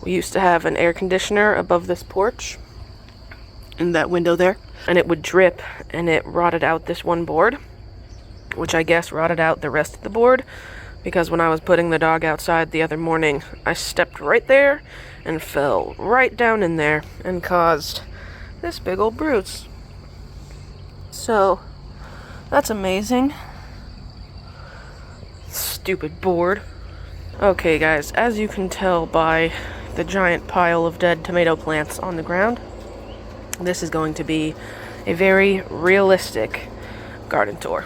We used to have an air conditioner above this porch in that window there, and it would drip, and it rotted out this one board, which I guess rotted out the rest of the board, because when I was putting the dog outside the other morning, I stepped right there and fell right down in there and caused this big old bruise. So, that's amazing. Stupid board. Okay guys, as you can tell by the giant pile of dead tomato plants on the ground, this is going to be a very realistic garden tour.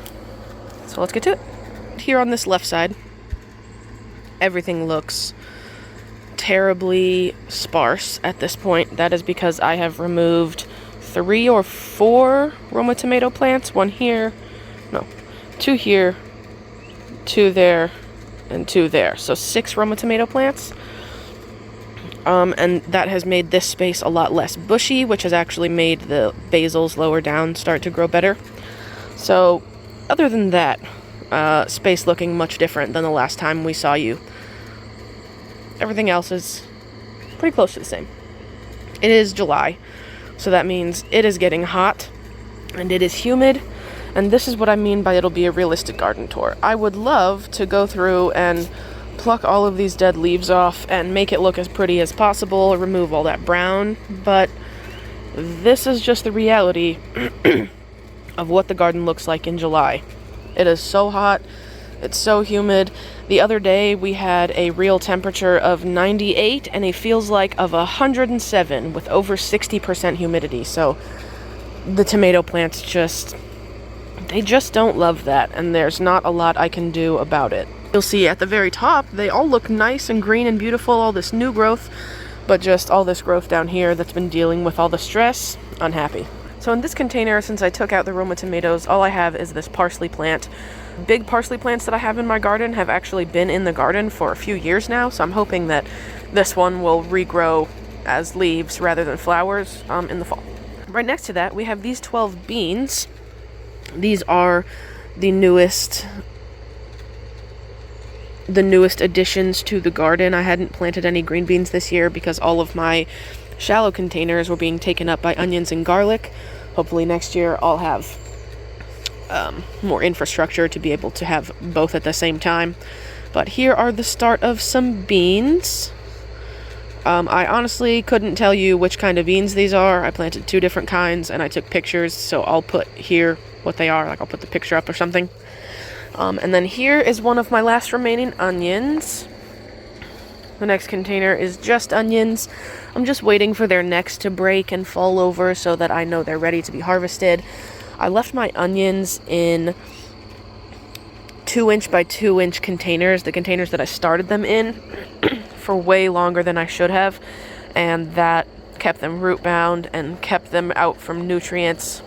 So let's get to it. Here on this left side, everything looks terribly sparse at this point. That is because I have removed 3 or 4 Roma tomato plants. 2 here, 2 there, and 2 there. So 6 Roma tomato plants. And that has made this space a lot less bushy, which has actually made the basils lower down start to grow better. So, other than that, space looking much different than the last time we saw you. Everything else is pretty close to the same. It is July, so that means it is getting hot, and it is humid, and this is what I mean by it'll be a realistic garden tour. I would love to go through and pluck all of these dead leaves off and make it look as pretty as possible, remove all that brown, but this is just the reality of what the garden looks like in July. It is so hot, it's so humid. The other day we had a real temperature of 98 and a feels like of 107 with over 60% humidity, so the tomato plants they just don't love that, and there's not a lot I can do about it. You'll see at the very top, they all look nice and green and beautiful, all this new growth, but just all this growth down here that's been dealing with all the stress, unhappy. So in this container, since I took out the Roma tomatoes, all I have is this parsley plant. Big parsley plants that I have in my garden have actually been in the garden for a few years now, so I'm hoping that this one will regrow as leaves rather than flowers in the fall. Right next to that, we have these 12 beans. These are the newest additions to the garden. I hadn't planted any green beans this year because all of my shallow containers were being taken up by onions and garlic. Hopefully next year I'll have more infrastructure to be able to have both at the same time. But here are the start of some beans. I honestly couldn't tell you which kind of beans these are. I planted 2 different kinds and I took pictures, so I'll put here what they are. Like I'll put the picture up or something. And then here is one of my last remaining onions. The next container is just onions. I'm just waiting for their necks to break and fall over so that I know they're ready to be harvested. I left my onions in 2-inch by 2-inch containers, the containers that I started them in, for way longer than I should have, and that kept them root bound and kept them out from nutrients.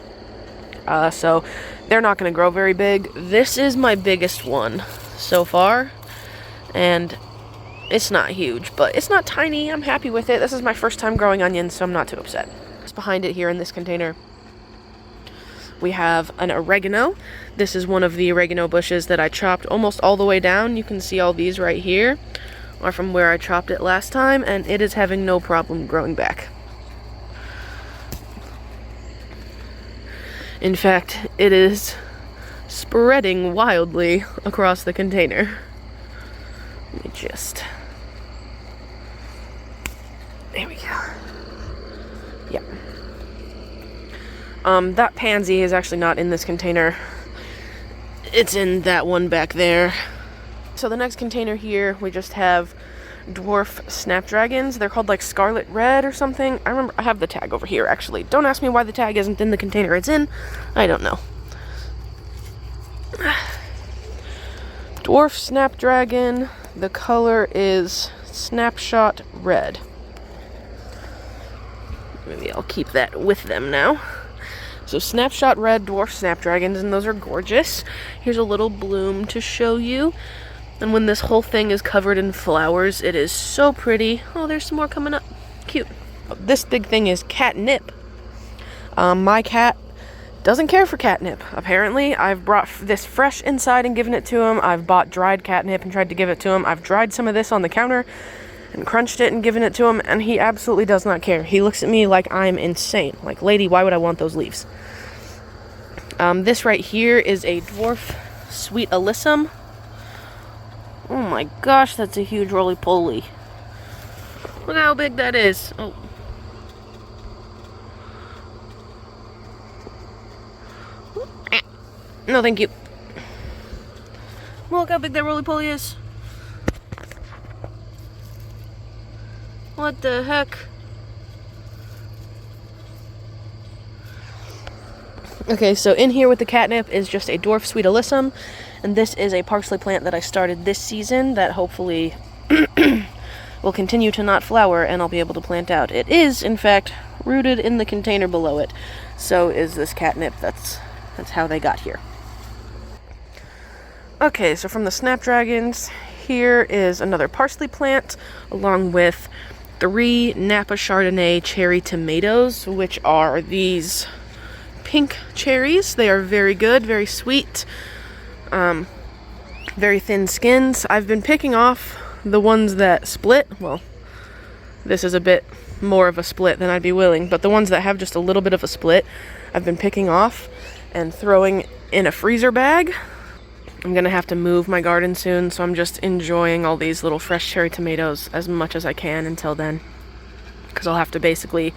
So they're not going to grow very big. This is my biggest one so far, and it's not huge, but it's not tiny. I'm happy with it. This is my first time growing onions, so I'm not too upset. Just behind it here in this container, we have an oregano. This is one of the oregano bushes that I chopped almost all the way down. You can see all these right here are from where I chopped it last time, and it is having no problem growing back. In fact, it is spreading wildly across the container. Let me just... There we go. Yeah. That pansy is actually not in this container. It's in that one back there. So the next container here, we just have dwarf snapdragons. They're called like scarlet red or something. I remember I have the tag over here actually. Don't ask me why the tag isn't in the container it's in. I don't know. Dwarf snapdragon. The color is snapshot red. Maybe I'll keep that with them now. So snapshot red dwarf snapdragons, and those are gorgeous. Here's a little bloom to show you. And when this whole thing is covered in flowers, it is so pretty. Oh, there's some more coming up. Cute. This big thing is catnip. My cat doesn't care for catnip, apparently. I've brought this fresh inside and given it to him. I've bought dried catnip and tried to give it to him. I've dried some of this on the counter, and crunched it and given it to him, and he absolutely does not care. He looks at me like I'm insane. Like, lady, why would I want those leaves? This right here is a dwarf sweet alyssum. Oh my gosh, that's a huge roly-poly. Look how big that is. Oh. No, thank you. Look how big that roly-poly is. What the heck? Okay, so in here with the catnip is just a dwarf sweet alyssum, and this is a parsley plant that I started this season that hopefully will continue to not flower and I'll be able to plant out. It is, in fact, rooted in the container below it. So is this catnip. That's how they got here. Okay, so from the snapdragons, here is another parsley plant along with 3 Napa Chardonnay cherry tomatoes, which are these pink cherries. They are very good, very sweet, very thin skins. I've been picking off the ones that split. Well, this is a bit more of a split than I'd be willing, but the ones that have just a little bit of a split, I've been picking off and throwing in a freezer bag. I'm gonna have to move my garden soon, so I'm just enjoying all these little fresh cherry tomatoes as much as I can until then, because I'll have to basically,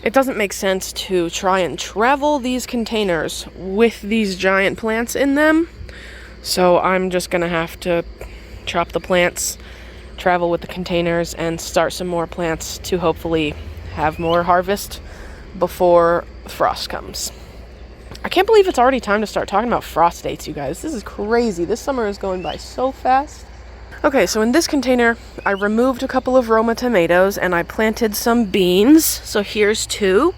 it doesn't make sense to try and travel these containers with these giant plants in them, so I'm just gonna have to chop the plants, travel with the containers, and start some more plants to hopefully have more harvest before frost comes. I can't believe it's already time to start talking about frost dates, you guys. This is crazy. This summer is going by so fast. Okay, so in this container, I removed a couple of Roma tomatoes and I planted some beans. So here's 2.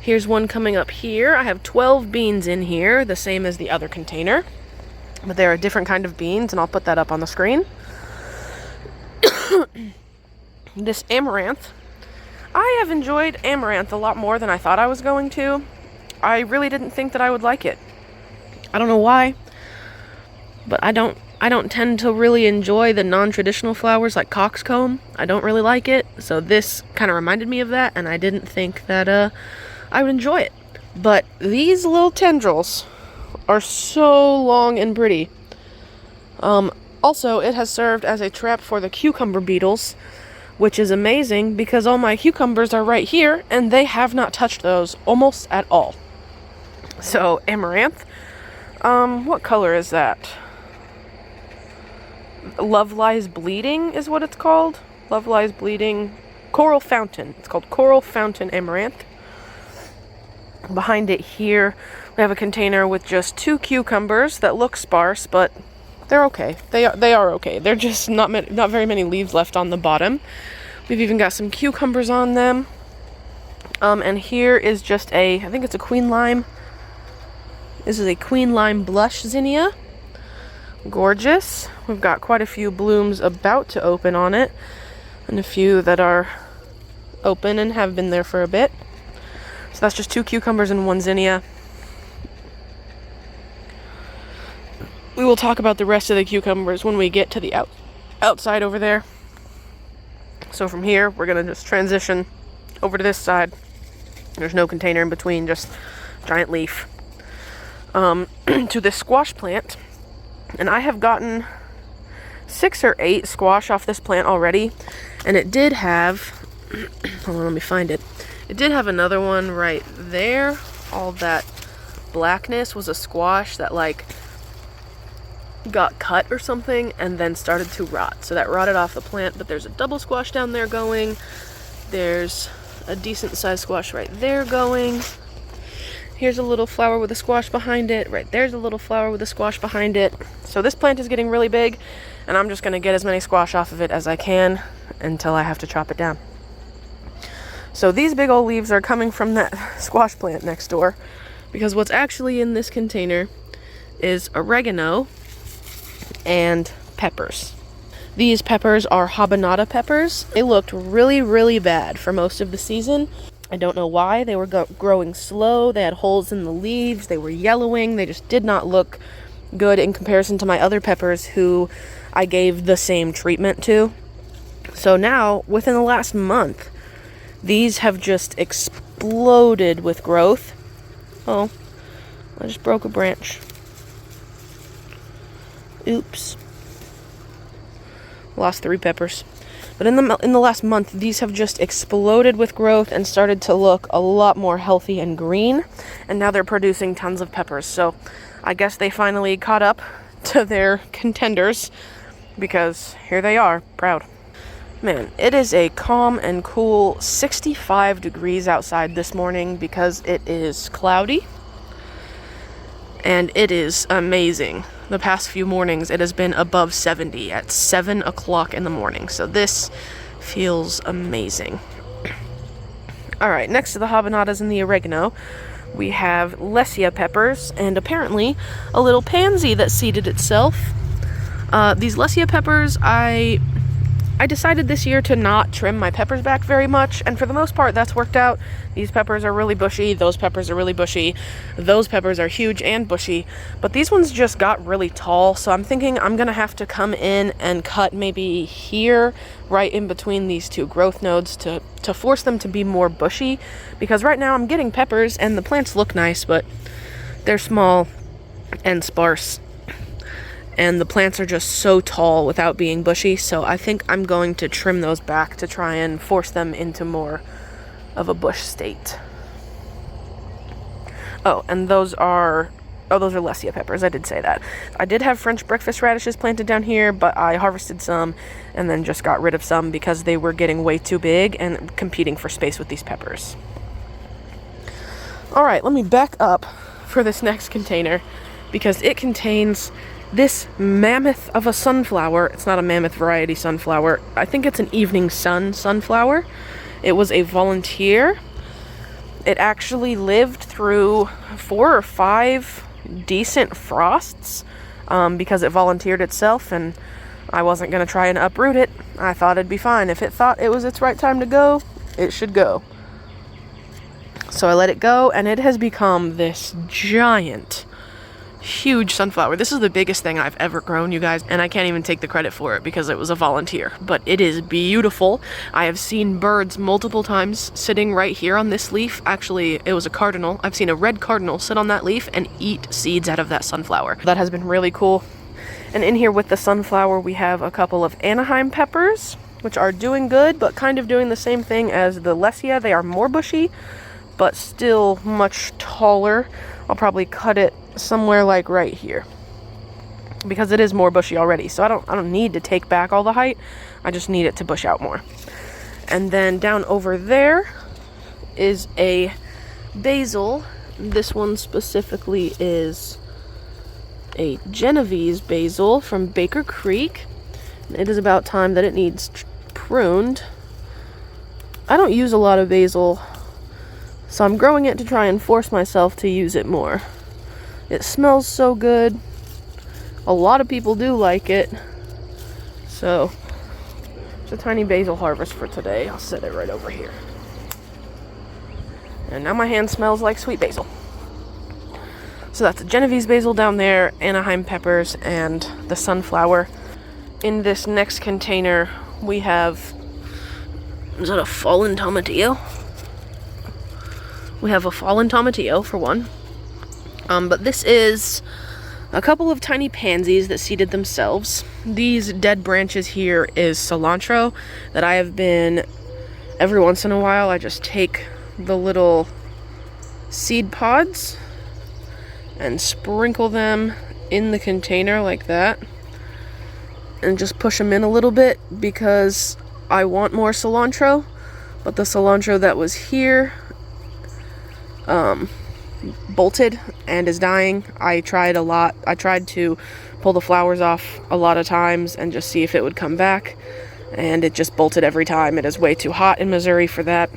Here's one coming up here. I have 12 beans in here, the same as the other container. But they're a different kind of beans, and I'll put that up on the screen. This amaranth. I have enjoyed amaranth a lot more than I thought I was going to. I really didn't think that I would like it. I don't know why, but I don't tend to really enjoy the non-traditional flowers like coxcomb. I don't really like it, so this kind of reminded me of that, and I didn't think that I would enjoy it. But these little tendrils are so long and pretty. Also, it has served as a trap for the cucumber beetles, which is amazing because all my cucumbers are right here, and they have not touched those almost at all. So, amaranth. What color is that? Love Lies Bleeding is what it's called. Love Lies Bleeding. Coral Fountain. It's called Coral Fountain Amaranth. Behind it here, we have a container with just 2 cucumbers that look sparse, but they're okay. They are okay. They're just not very many leaves left on the bottom. We've even got some cucumbers on them. And here is just I think it's a queen lime. This is a queen lime blush zinnia. Gorgeous. We've got quite a few blooms about to open on it, and a few that are open and have been there for a bit. So that's just 2 cucumbers and 1 zinnia. We will talk about the rest of the cucumbers when we get to the outside over there. So from here, we're going to just transition over to this side. There's no container in between, just giant leaf. To this squash plant. And I have gotten 6 or 8 squash off this plant already. And it did have, hold on, let me find it. It did have another one right there. All that blackness was a squash that like got cut or something and then started to rot. So that rotted off the plant, but there's a double squash down there going. There's a decent sized squash right there going. Here's a little flower with a squash behind it. Right there's a little flower with a squash behind it. So this plant is getting really big, and I'm just going to get as many squash off of it as I can until I have to chop it down. So these big old leaves are coming from that squash plant next door, because what's actually in this container is oregano and peppers. These peppers are habanada peppers. They looked really, really bad for most of the season. I don't know why. They were growing slow. They had holes in the leaves. They were yellowing. They just did not look good in comparison to my other peppers who I gave the same treatment to. So now, within the last month, these have just exploded with growth. Oh, I just broke a branch. Oops. Lost 3 peppers. But in the last month, these have just exploded with growth and started to look a lot more healthy and green. And now they're producing tons of peppers. So I guess they finally caught up to their contenders, because here they are, proud. Man, it is a calm and cool 65 degrees outside this morning because it is cloudy. And it is amazing. The past few mornings, it has been above 70 at 7 o'clock in the morning. So this feels amazing. All right, next to the habaneras and the oregano, we have Lesia peppers and apparently a little pansy that seeded itself. These Lesia peppers, I decided this year to not trim my peppers back very much, and for the most part that's worked out. These peppers are really bushy, those peppers are really bushy, those peppers are huge and bushy, but these ones just got really tall, so I'm thinking I'm gonna have to come in and cut maybe here, right in between these 2 growth nodes to force them to be more bushy, because right now I'm getting peppers and the plants look nice, but they're small and sparse. And the plants are just so tall without being bushy, so I think I'm going to trim those back to try and force them into more of a bush state. Oh, and those are Lesia peppers, I did say that. I did have French breakfast radishes planted down here, but I harvested some and then just got rid of some because they were getting way too big and competing for space with these peppers. Alright, let me back up for this next container because it contains this mammoth of a sunflower. It's not a mammoth variety sunflower. I think it's an evening sun sunflower. It was a volunteer. It actually lived through 4 or 5 decent frosts because it volunteered itself, and I wasn't going to try and uproot it. I thought it'd be fine. If it thought it was its right time to go, it should go. So I let it go, and it has become this giant, huge sunflower. This is the biggest thing I've ever grown, you guys, and I can't even take the credit for it because it was a volunteer, but it is beautiful. I have seen birds multiple times sitting right here on this leaf. Actually, it was a cardinal. I've seen a red cardinal sit on that leaf and eat seeds out of that sunflower. That has been really cool. And in here with the sunflower, we have a couple of Anaheim peppers, which are doing good, but kind of doing the same thing as the Lesia. They are more bushy, but still much taller. I'll probably cut it somewhere like right here because it is more bushy already, so I don't need to take back all the height. I just need it to bush out more. And then down over there is a basil. This one specifically is a Genovese basil from Baker Creek. It is about time that it needs pruned. I don't use a lot of basil, so I'm growing it to try and force myself to use it more. It smells so good. A lot of people do like it. So, it's a tiny basil harvest for today. I'll set it right over here. And now my hand smells like sweet basil. So that's the Genovese basil down there, Anaheim peppers, and the sunflower. In this next container, we have... Is that a fallen tomatillo? We have a fallen tomatillo, for one. But this is a couple of tiny pansies that seeded themselves. These dead branches here is cilantro that I have been, every once in a while, I just take the little seed pods and sprinkle them in the container like that. And just push them in a little bit because I want more cilantro. But the cilantro that was here bolted and is dying. I tried a lot. I tried to pull the flowers off a lot of times and just see if it would come back, and it just bolted every time. It is way too hot in Missouri for that.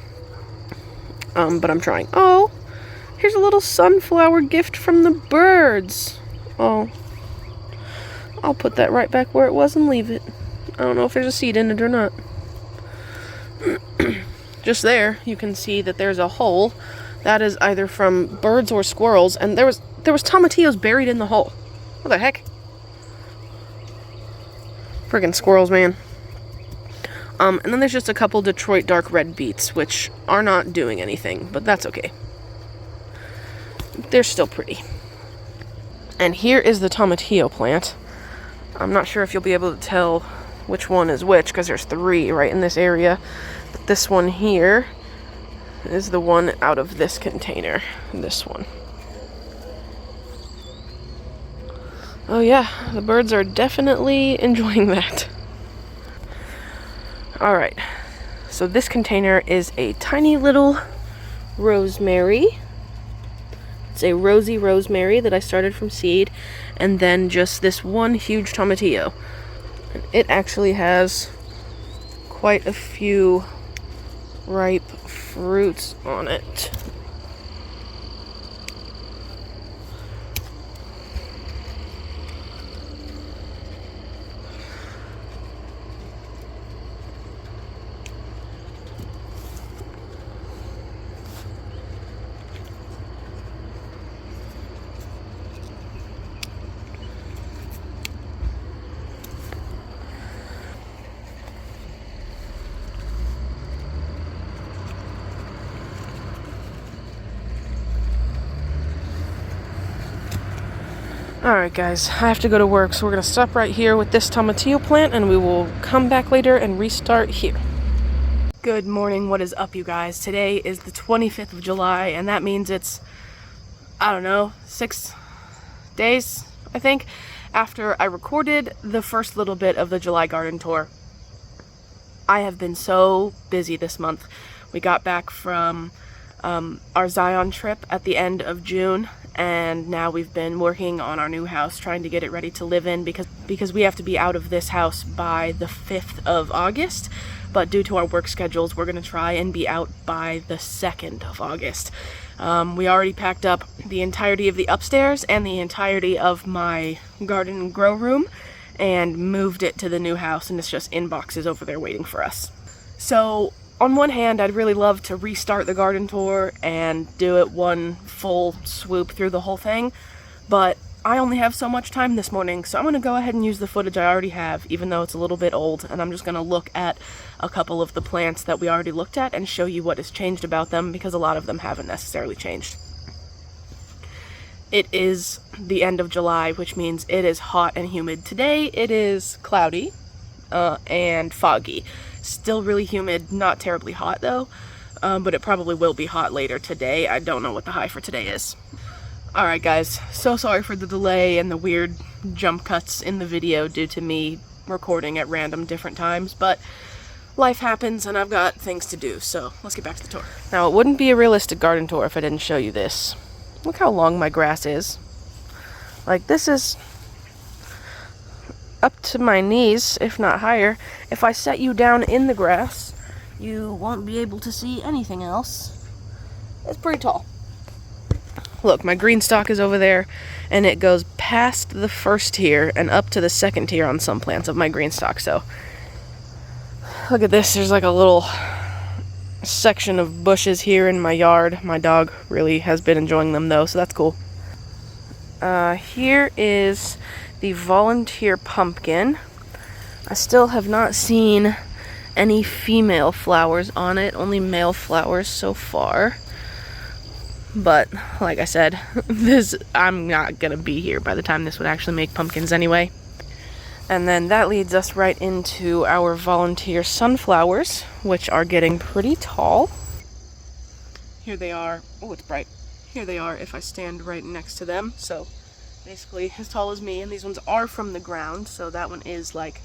But I'm trying. Oh, here's a little sunflower gift from the birds. Oh, I'll put that right back where it was and leave it. I don't know if there's a seed in it or not. Just there, you can see that there's a hole. That is either from birds or squirrels, and there was tomatillos buried in the hole. What the heck? Friggin' squirrels, man. And then there's just a couple Detroit dark red beets, which are not doing anything, but that's okay. They're still pretty. And here is the tomatillo plant. I'm not sure if you'll be able to tell which one is which, because there's 3 right in this area. But this one here is the one out of this container. This one. Oh yeah, the birds are definitely enjoying that. Alright, so this container is a tiny little rosemary. It's a rosy rosemary that I started from seed, and then just this one huge tomatillo. It actually has quite a few ripe fruits on it. Alright guys, I have to go to work, so we're going to stop right here with this tomatillo plant, and we will come back later and restart here. Good morning, what is up you guys? Today is the 25th of July, and that means it's, I don't know, 6 days, I think, after I recorded the first little bit of the July garden tour. I have been so busy this month. We got back from our Zion trip at the end of June, and now we've been working on our new house, trying to get it ready to live in, because we have to be out of this house by the 5th of August, but due to our work schedules, we're going to try and be out by the 2nd of August. We already packed up the entirety of the upstairs and the entirety of my garden and grow room and moved it to the new house, and it's just in boxes over there waiting for us. So on one hand, I'd really love to restart the garden tour and do it one full swoop through the whole thing, but I only have so much time this morning, so I'm going to go ahead and use the footage I already have, even though it's a little bit old, and I'm just going to look at a couple of the plants that we already looked at and show you what has changed about them, because a lot of them haven't necessarily changed. It is the end of July, which means it is hot and humid. Today it is cloudy and foggy. Still really humid, not terribly hot though, but it probably will be hot later today. I don't know what the high for today is. Alright guys, so sorry for the delay and the weird jump cuts in the video due to me recording at random different times, but life happens and I've got things to do, so let's get back to the tour. Now, it wouldn't be a realistic garden tour if I didn't show you this. Look how long my grass is. Like, this is up to my knees, if not higher. If I set you down in the grass, you won't be able to see anything else. It's pretty tall. Look, my green stalk is over there, and it goes past the first tier and up to the second tier on some plants of my green stalk. So look at this, there's like a little section of bushes here in my yard. My dog really has been enjoying them though, so that's cool. Here is the volunteer pumpkin. I still have not seen any female flowers on it, only male flowers so far. But like I said, I'm not gonna be here by the time this would actually make pumpkins anyway. And then that leads us right into our volunteer sunflowers, which are getting pretty tall. Here they are. Oh, it's bright. Here they are if I stand right next to them. So basically as tall as me, and these ones are from the ground, so that one is like,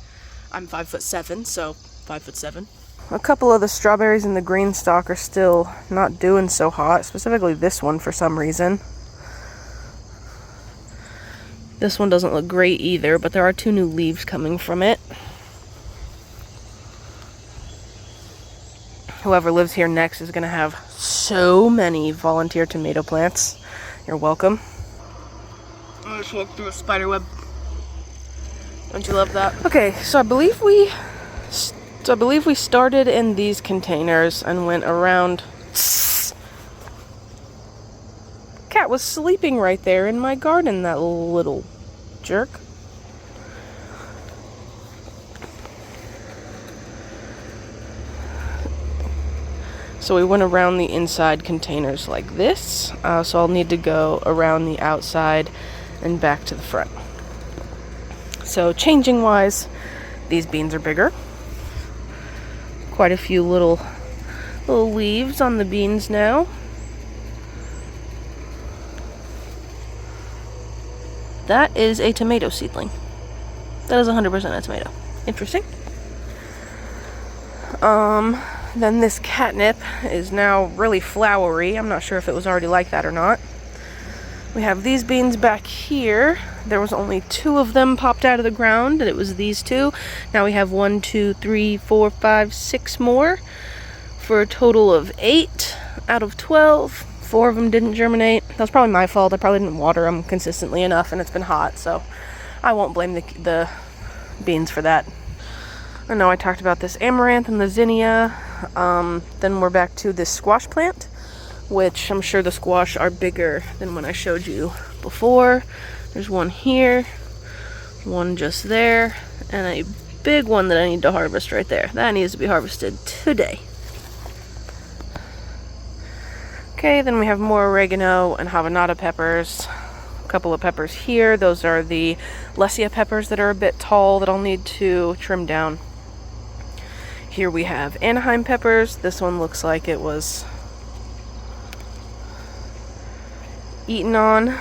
I'm 5'7", so 5'7". A couple of the strawberries in the green stalk are still not doing so hot, specifically this one for some reason. This one doesn't look great either, but there are 2 new leaves coming from it. Whoever lives here next is going to have so many volunteer tomato plants. You're welcome. I just walked through a spider web. Don't you love that? Okay, so I believe we started in these containers and went around. Cat was sleeping right there in my garden, that little jerk. So we went around the inside containers like this, so I'll need to go around the outside and back to the front. So changing wise, these beans are bigger. Quite a few little leaves on the beans now. That is a tomato seedling. That is 100% a tomato. Interesting. Then this catnip is now really flowery. I'm not sure if it was already like that or not. We have these beans back here. There was only 2 of them popped out of the ground, and it was these 2. Now we have 1, 2, 3, 4, 5, 6 more, for a total of 8 out of 12. 4 of them didn't germinate. That was probably my fault. I probably didn't water them consistently enough, and it's been hot, so I won't blame the beans for that. I know I talked about this amaranth and the zinnia. Then we're back to this squash plant, which I'm sure the squash are bigger than when I showed you before. There's one here, one just there, and a big one that I need to harvest right there. That needs to be harvested today. Okay, then we have more oregano and habanada peppers. A couple of peppers here. Those are the Lesia peppers that are a bit tall that I'll need to trim down. Here we have Anaheim peppers. This one looks like it was eaten on.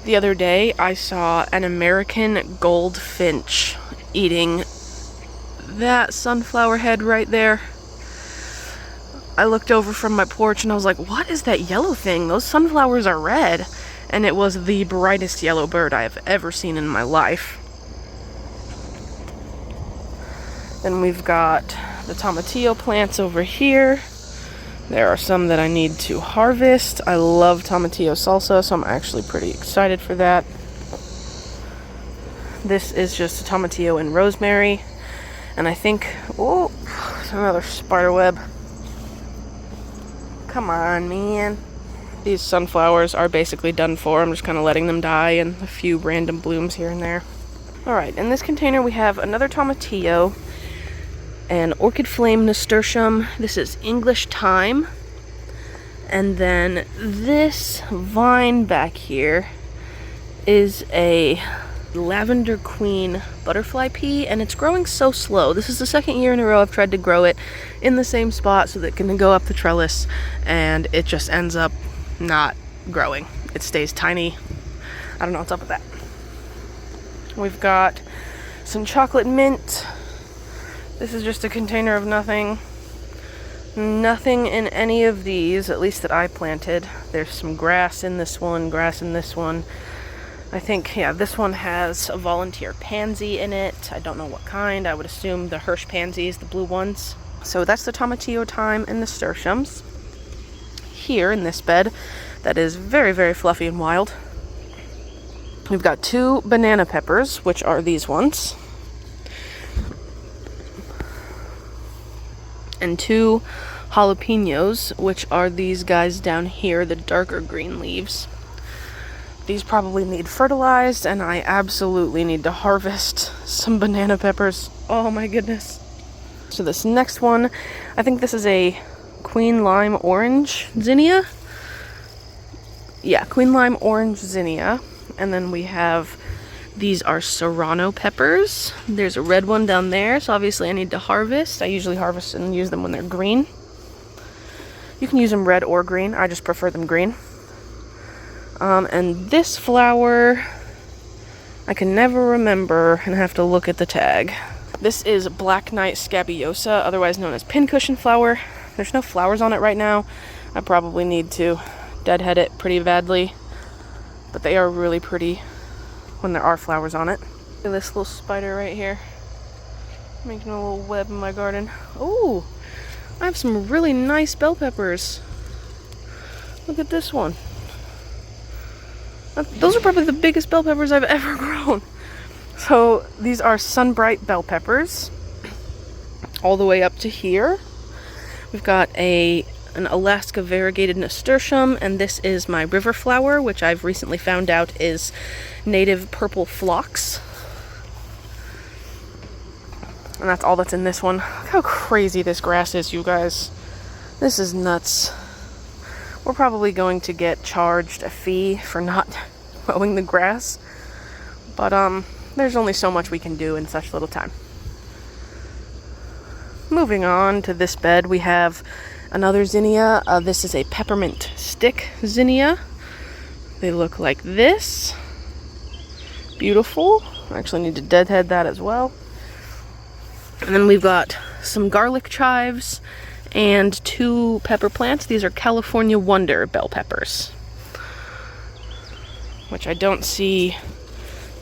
The other day I saw an American goldfinch eating that sunflower head right there. I looked over from my porch and I was like, what is that yellow thing? Those sunflowers are red. And it was the brightest yellow bird I have ever seen in my life. Then we've got the tomatillo plants over here. There are some that I need to harvest. I love tomatillo salsa, so I'm actually pretty excited for that. This is just a tomatillo and rosemary. And I think, oh, there's another spider web. Come on, man. These sunflowers are basically done for. I'm just kind of letting them die and a few random blooms here and there. Alright, in this container we have another tomatillo, an orchid flame nasturtium. This is English thyme. And then this vine back here is a lavender queen butterfly pea, and it's growing so slow. This is the second year in a row I've tried to grow it in the same spot so that it can go up the trellis, and it just ends up not growing. It stays tiny. I don't know what's up with that. We've got some chocolate mint. This is just a container of nothing. Nothing in any of these, at least that I planted. There's some grass in this one, grass in this one. I think, yeah, this one has a volunteer pansy in it. I don't know what kind. I would assume the Hirsch pansies, the blue ones. So that's the tomatillo thyme and nasturtiums. Here in this bed, that is very, very fluffy and wild, we've got 2 banana peppers, which are these ones. And 2 jalapenos, which are these guys down here, the darker green leaves. These probably need fertilized, and I absolutely need to harvest some banana peppers. Oh my goodness. So this next one, I think this is a Queen Lime Orange Zinnia. Yeah, Queen Lime Orange Zinnia. And then we have, these are Serrano peppers. There's a red one down there, so obviously I need to harvest. I usually harvest and use them when they're green. You can use them red or green. I just prefer them green. And this flower, I can never remember and have to look at the tag. This is Black Knight Scabiosa, otherwise known as pincushion flower. There's no flowers on it right now. I probably need to deadhead it pretty badly, but they are really pretty when there are flowers on it. Look at this little spider right here, making a little web in my garden. Oh, I have some really nice bell peppers. Look at this one. Those are probably the biggest bell peppers I've ever grown. So these are Sunbright bell peppers, all the way up to here. We've got an Alaska variegated nasturtium, and this is my river flower, which I've recently found out is native purple phlox. And that's all that's in this one. Look how crazy this grass is, you guys. This is nuts. We're probably going to get charged a fee for not mowing the grass. But there's only so much we can do in such little time. Moving on to this bed, we have another zinnia. This is a peppermint stick zinnia. They look like this. Beautiful. I actually need to deadhead that as well. And then we've got some garlic chives and 2 pepper plants. These are California Wonder bell peppers, which I don't see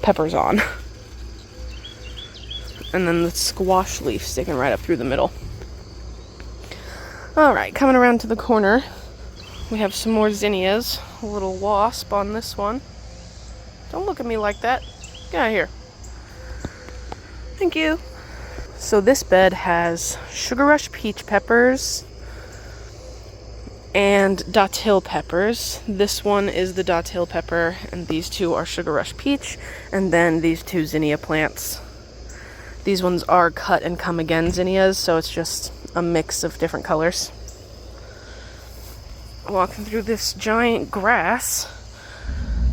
peppers on. And then the squash leaf sticking right up through the middle. Alright, coming around to the corner, we have some more zinnias. A little wasp on this one. Don't look at me like that. Get out of here. Thank you. So this bed has Sugar Rush peach peppers and Dottil peppers. This one is the Dottil pepper, and these 2 are Sugar Rush peach, and then these 2 zinnia plants. These ones are cut and come again zinnias, so it's just a mix of different colors. Walking through this giant grass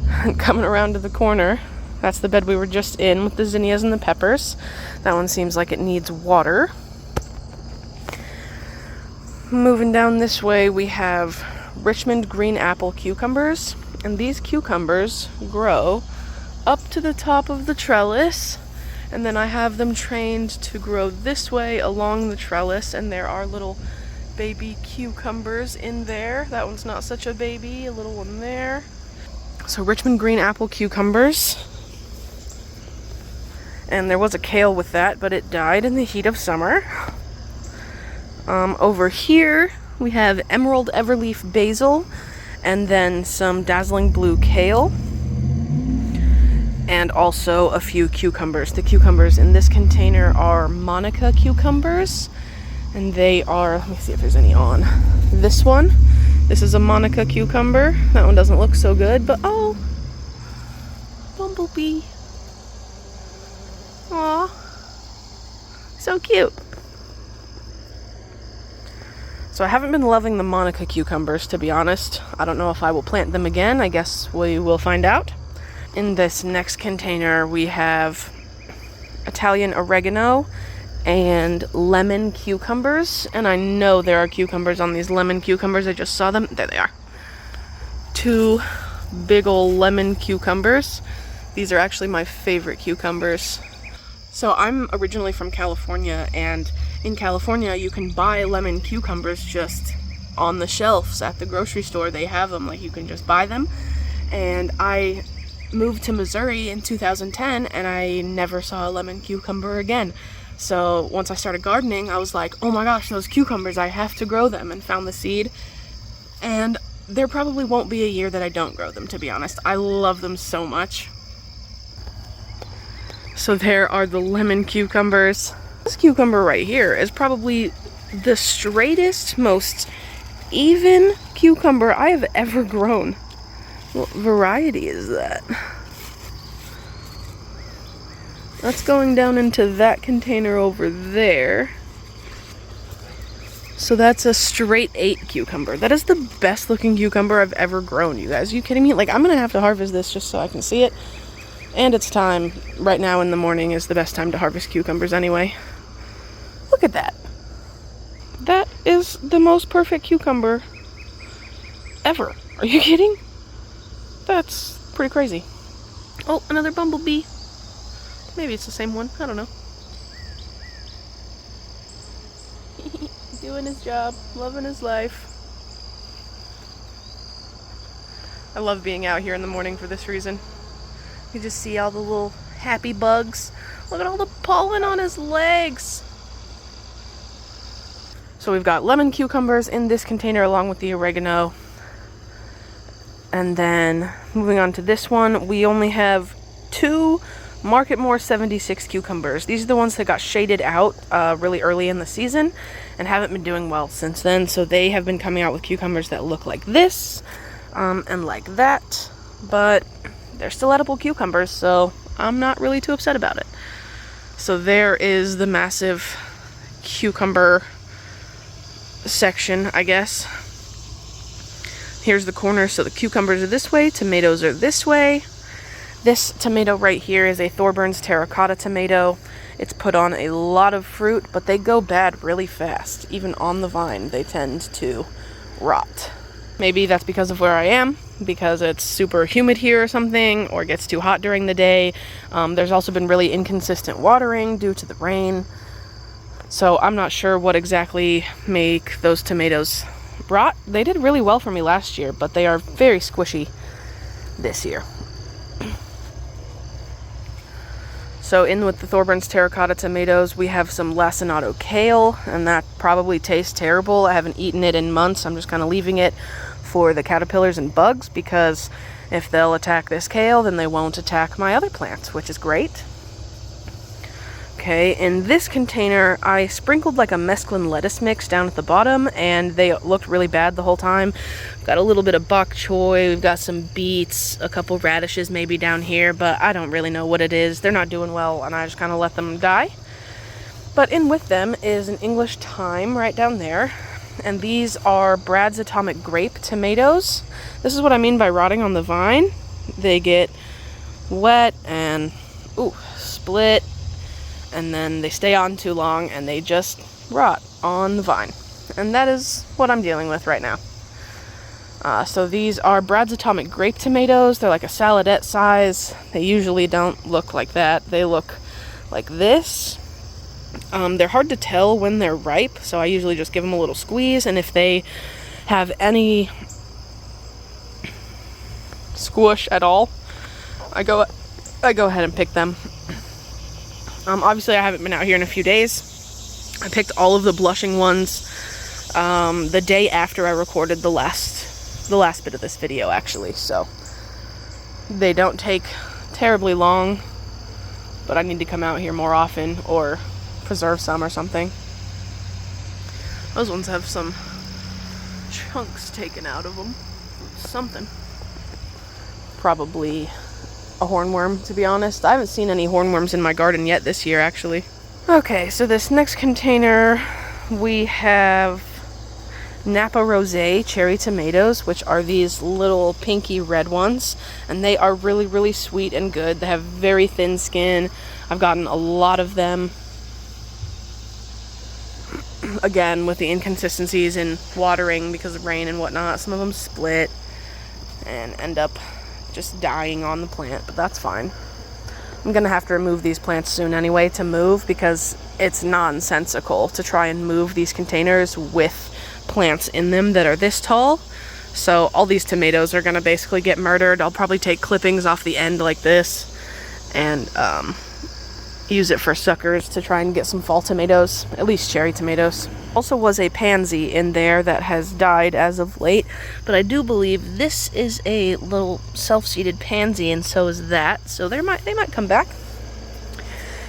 and coming around to the corner. That's the bed we were just in with the zinnias and the peppers. That one seems like it needs water. Moving down this way, we have Richmond green apple cucumbers. And these cucumbers grow up to the top of the trellis. And then I have them trained to grow this way along the trellis. And there are little baby cucumbers in there. That one's not such a baby, a little one there. So Richmond green apple cucumbers. And there was a kale with that, but it died in the heat of summer. Over here, we have emerald everleaf basil, and then some dazzling blue kale, and also a few cucumbers. The cucumbers in this container are Monica cucumbers, and they are, let me see if there's any on. This one, this is a Monica cucumber. That one doesn't look so good, but oh, bumblebee. Aw, so cute. So I haven't been loving the Monica cucumbers, to be honest. I don't know if I will plant them again. I guess we will find out. In this next container, we have Italian oregano and lemon cucumbers. And I know there are cucumbers on these lemon cucumbers. I just saw them. There they are. 2 big ol' lemon cucumbers. These are actually my favorite cucumbers. So I'm originally from California, and in California you can buy lemon cucumbers just on the shelves at the grocery store. They have them, like you can just buy them. And I moved to Missouri in 2010 and I never saw a lemon cucumber again. So once I started gardening, I was like, oh my gosh, those cucumbers, I have to grow them, and found the seed. And there probably won't be a year that I don't grow them, to be honest. I love them so much. So there are the lemon cucumbers. This cucumber right here is probably the straightest, most even cucumber I have ever grown. What variety is that? That's going down into that container over there. So that's a straight 8 cucumber. That is the best looking cucumber I've ever grown, you guys. Are you kidding me? Like, I'm gonna have to harvest this just so I can see it. And it's time. Right now in the morning is the best time to harvest cucumbers anyway. Look at that. That is the most perfect cucumber ever. Are you kidding? That's pretty crazy. Oh, another bumblebee. Maybe it's the same one. I don't know. Doing his job, loving his life. I love being out here in the morning for this reason. You just see all the little happy bugs. Look at all the pollen on his legs. So we've got lemon cucumbers in this container along with the oregano. And then moving on to this one, we only have 2 Marketmore 76 cucumbers. These are the ones that got shaded out really early in the season and haven't been doing well since then. So they have been coming out with cucumbers that look like this and like that. But they're still edible cucumbers, so I'm not really too upset about it. So there is the massive cucumber section, I guess. Here's the corner, so the cucumbers are this way, tomatoes are this way. This tomato right here is a Thorburns terracotta tomato. It's put on a lot of fruit, but they go bad really fast. Even on the vine, they tend to rot. Maybe that's because of where I am, because it's super humid here or something, or it gets too hot during the day. There's also been really inconsistent watering due to the rain. So I'm not sure what exactly make those tomatoes rot. They did really well for me last year, but they are very squishy this year. So in with the Thorburns terracotta tomatoes, we have some lacinato kale, and that probably tastes terrible. I haven't eaten it in months. I'm just kind of leaving it for the caterpillars and bugs, because if they'll attack this kale, then they won't attack my other plants, which is great. Okay, in this container, I sprinkled like a mesclun lettuce mix down at the bottom, and they looked really bad the whole time. We've got a little bit of bok choy, we've got some beets, a couple radishes maybe down here, but I don't really know what it is. They're not doing well, and I just kind of let them die. But in with them is an English thyme right down there, and these are Brad's Atomic Grape tomatoes. This is what I mean by rotting on the vine. They get wet and, split, and then they stay on too long and they just rot on the vine. And that is what I'm dealing with right now. So these are Brad's Atomic Grape tomatoes. They're like a saladette size. They usually don't look like that. They look like this. They're hard to tell when they're ripe, so I usually just give them a little squeeze, and if they have any squish at all, I go ahead and pick them. Obviously, I haven't been out here in a few days. I picked all of the blushing ones the day after I recorded the last bit of this video, actually. So they don't take terribly long, but I need to come out here more often or preserve some or something. Those ones have some chunks taken out of them. Something. Probably a hornworm, to be honest. I haven't seen any hornworms in my garden yet this year, actually. Okay, so this next container, we have Napa Rosé cherry tomatoes, which are these little pinky red ones, and they are really, really sweet and good. They have very thin skin. I've gotten a lot of them. Again, with the inconsistencies in watering because of rain and whatnot, some of them split and end up just dying on the plant, but that's fine. I'm gonna have to remove these plants soon anyway to move, because it's nonsensical to try and move these containers with plants in them that are this tall. So all these tomatoes are gonna basically get murdered. I'll probably take clippings off the end like this and use it for suckers to try and get some fall tomatoes, at least cherry tomatoes. Also was a pansy in there that has died as of late, but I do believe this is a little self-seeded pansy, and so is that, so they might come back.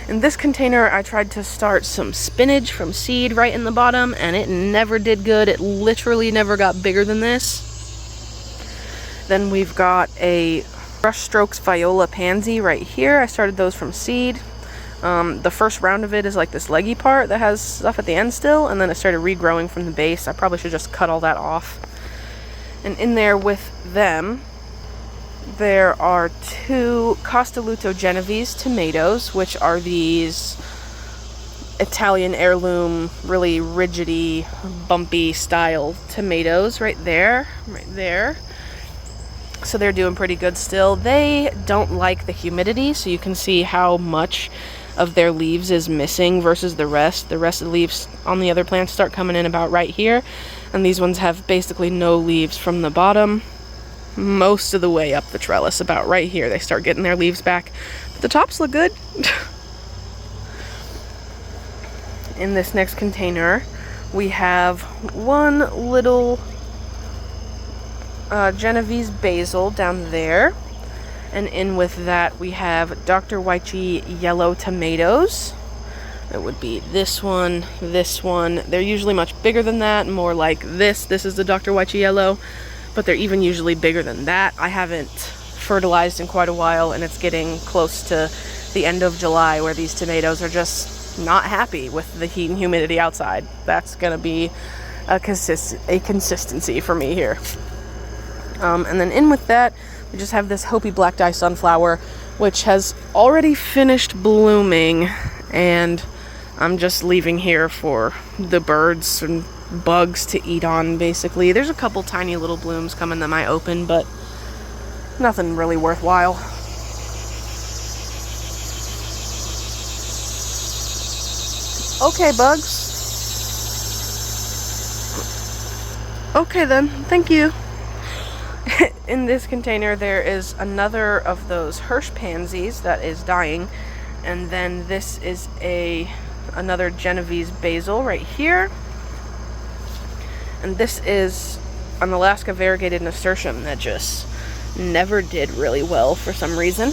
In this container, I tried to start some spinach from seed right in the bottom, and it never did good. It literally never got bigger than this. Then we've got a Brush Strokes Viola pansy right here. I started those from seed. The first round of it is like this leggy part that has stuff at the end still, and then it started regrowing from the base. I probably should just cut all that off. And in there with them, there are two Castelluto Genovese tomatoes, which are these Italian heirloom, really rigidy, bumpy style tomatoes right there. So they're doing pretty good still. They don't like the humidity, so you can see how much of their leaves is missing versus the rest. The rest of the leaves on the other plants start coming in about right here, and these ones have basically no leaves from the bottom most of the way up the trellis. About right here they start getting their leaves back, but the tops look good. In this next container we have one little Genovese basil down there. And in with that, we have Dr. Wychee yellow tomatoes. It would be this one, this one. They're usually much bigger than that, more like this. This is the Dr. Wychee yellow, but they're even usually bigger than that. I haven't fertilized in quite a while, and it's getting close to the end of July, where these tomatoes are just not happy with the heat and humidity outside. That's gonna be a consistency for me here. And then in with that, we just have this Hopi black dye sunflower, which has already finished blooming, and I'm just leaving here for the birds and bugs to eat on, basically. There's a couple tiny little blooms coming that might open, but nothing really worthwhile. Okay, bugs. Okay then, thank you. In this container there is another of those Hirsch pansies that is dying, and then this is another Genovese basil right here, and this is an Alaska variegated nasturtium that just never did really well for some reason.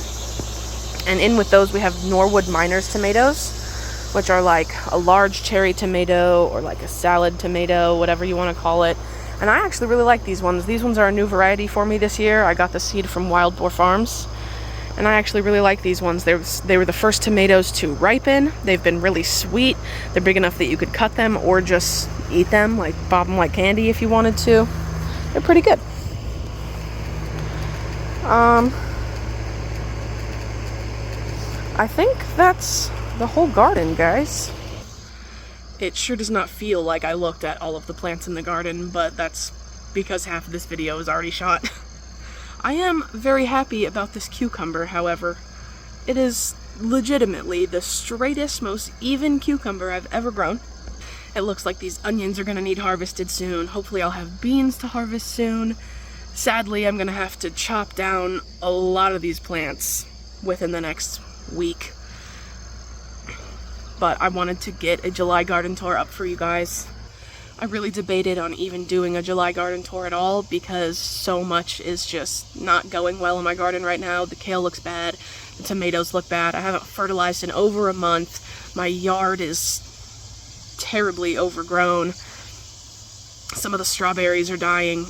And in with those we have Norwood Miners tomatoes, which are like a large cherry tomato or like a salad tomato, whatever you want to call it. And I actually really like these ones. These ones are a new variety for me this year. I got the seed from Wild Boar Farms, and I actually really like these ones. They were the first tomatoes to ripen. They've been really sweet. They're big enough that you could cut them or just eat them, like pop them like candy if you wanted to. They're pretty good. I think that's the whole garden, guys. It sure does not feel like I looked at all of the plants in the garden, but that's because half of this video is already shot. I am very happy about this cucumber, however. It is legitimately the straightest, most even cucumber I've ever grown. It looks like these onions are gonna need harvested soon. Hopefully I'll have beans to harvest soon. Sadly, I'm gonna have to chop down a lot of these plants within the next week. But I wanted to get a July garden tour up for you guys. I really debated on even doing a July garden tour at all because so much is just not going well in my garden right now. The kale looks bad, the tomatoes look bad, I haven't fertilized in over a month, my yard is terribly overgrown, some of the strawberries are dying,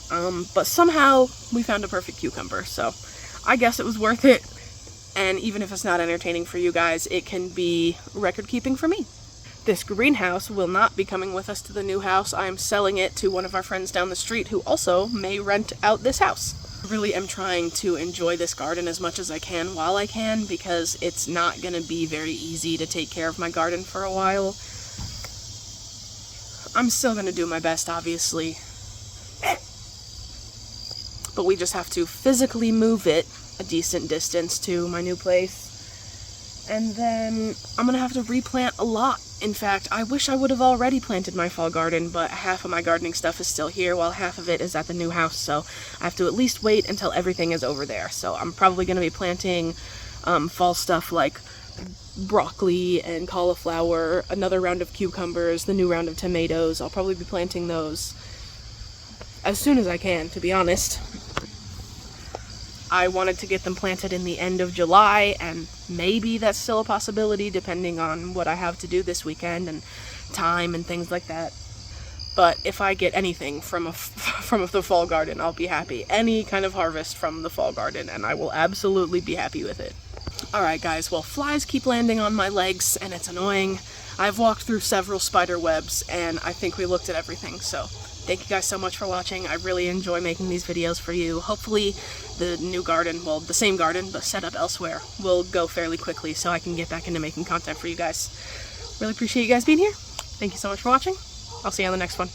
but somehow we found a perfect cucumber, so I guess it was worth it. And even if it's not entertaining for you guys, it can be record-keeping for me. This greenhouse will not be coming with us to the new house. I am selling it to one of our friends down the street who also may rent out this house. I really am trying to enjoy this garden as much as I can while I can, because it's not going to be very easy to take care of my garden for a while. I'm still going to do my best, obviously. But we just have to physically move it a decent distance to my new place. And then I'm gonna have to replant a lot. In fact, I wish I would have already planted my fall garden, but half of my gardening stuff is still here while half of it is at the new house, so I have to at least wait until everything is over there. So I'm probably gonna be planting fall stuff like broccoli and cauliflower, another round of cucumbers, the new round of tomatoes. I'll probably be planting those as soon as I can, to be honest. I wanted to get them planted in the end of July, and maybe that's still a possibility depending on what I have to do this weekend and time and things like that. But if I get anything from the fall garden, I'll be happy. Any kind of harvest from the fall garden, and I will absolutely be happy with it. Alright guys, well, flies keep landing on my legs and it's annoying. I've walked through several spider webs and I think we looked at everything, so thank you guys so much for watching. I really enjoy making these videos for you. Hopefully the new garden, well, the same garden, but set up elsewhere, will go fairly quickly so I can get back into making content for you guys. Really appreciate you guys being here. Thank you so much for watching. I'll see you on the next one.